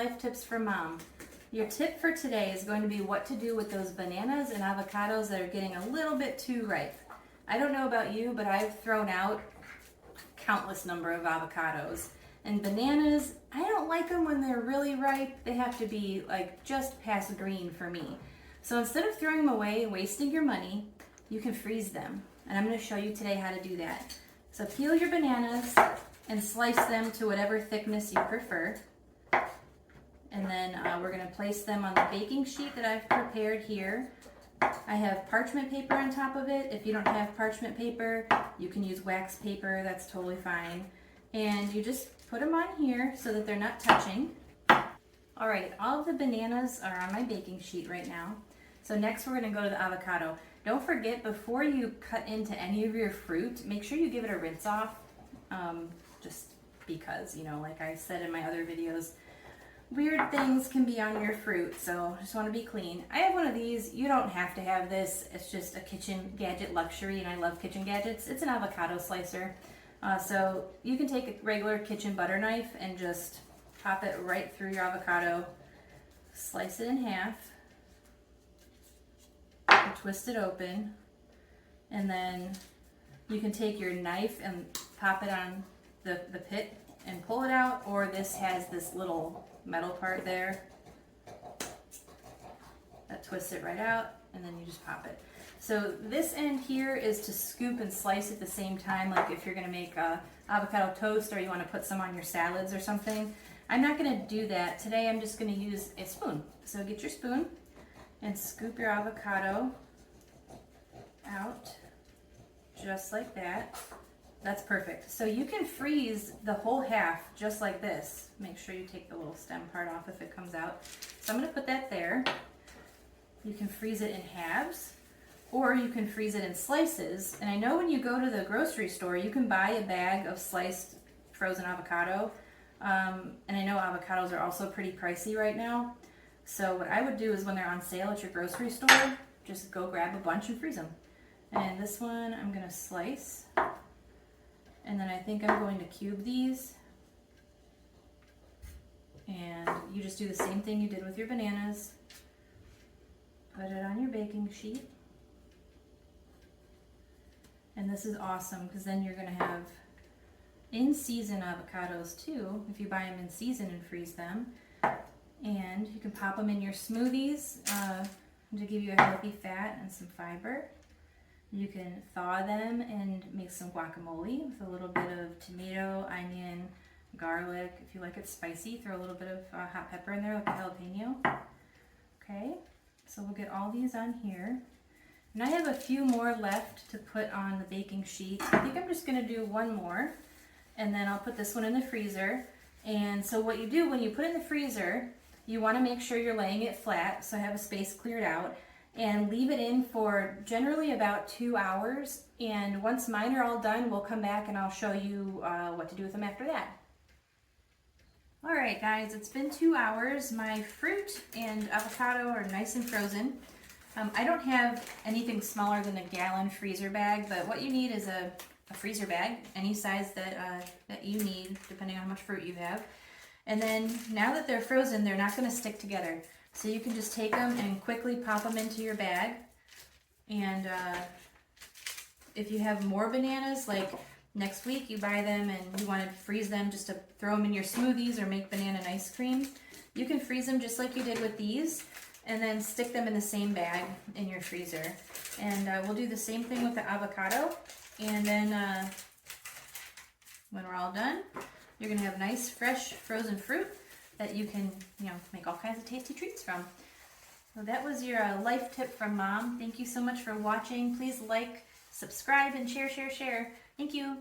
Life Tips from Mom. Your tip for today is going to be what to do with those bananas and avocados that are getting a little bit too ripe. I don't know about you, but I've thrown out countless number of avocados. And bananas, I don't like them when they're really ripe. They have to be like just past green for me. So instead of throwing them away and wasting your money, you can freeze them. And I'm going to show you today how to do that. So peel your bananas and slice them to whatever thickness you prefer. And then we're going to place them on the baking sheet that I've prepared here. I have parchment paper on top of it. If you don't have parchment paper, you can use wax paper. That's totally fine. And you just put them on here so that they're not touching. All right, all of the bananas are on my baking sheet right now. So next we're going to go to the avocado. Don't forget, before you cut into any of your fruit, make sure you give it a rinse off. Just because, you know, like I said in my other videos, weird things can be on your fruit, so just want to be clean. I have one of these. You don't have to have this. It's just a kitchen gadget luxury, and I love kitchen gadgets. It's an avocado slicer. So you can take a regular kitchen butter knife and just pop it right through your avocado, slice it in half, twist it open, and then you can take your knife and pop it on the pit and pull it out, or this has this little metal part there that twists it right out, and then you just pop it. So this end here is to scoop and slice at the same time, like if you're going to make avocado toast or you want to put some on your salads or something. I'm not going to do that. Today I'm just going to use a spoon. So get your spoon and scoop your avocado out just like that. That's perfect. So you can freeze the whole half just like this. Make sure you take the little stem part off if it comes out. So I'm going to put that there. You can freeze it in halves, or you can freeze it in slices. And I know when you go to the grocery store, you can buy a bag of sliced frozen avocado. And I know avocados are also pretty pricey right now. So what I would do is when they're on sale at your grocery store, just go grab a bunch and freeze them. And this one I'm going to slice. And then I think I'm going to cube these. And you just do the same thing you did with your bananas. Put it on your baking sheet. And this is awesome because then you're going to have in-season avocados too, if you buy them in season and freeze them. And you can pop them in your smoothies to give you a healthy fat and some fiber. You can thaw them and make some guacamole with a little bit of tomato, onion, garlic. If you like it spicy, throw a little bit of hot pepper in there, like a jalapeno. Okay, so we'll get all these on here. And I have a few more left to put on the baking sheet. I think I'm just going to do one more, and then I'll put this one in the freezer. And so what you do when you put it in the freezer, you want to make sure you're laying it flat, so have a space cleared out, and leave it in for generally about 2 hours. And once mine are all done, we'll come back and I'll show you what to do with them after that. All right, guys, it's been 2 hours. My fruit and avocado are nice and frozen. I don't have anything smaller than a gallon freezer bag, but what you need is a freezer bag, any size that you need, depending on how much fruit you have. And then now that they're frozen, they're not going to stick together. So you can just take them and quickly pop them into your bag. And if you have more bananas, like next week you buy them and you want to freeze them just to throw them in your smoothies or make banana ice cream, you can freeze them just like you did with these, and then stick them in the same bag in your freezer. And we'll do the same thing with the avocado. And then when we're all done, you're going to have nice, fresh, frozen fruit that you can, make all kinds of tasty treats from. So that was your life tip from Mom. Thank you so much for watching. Please like, subscribe, and share. Thank you.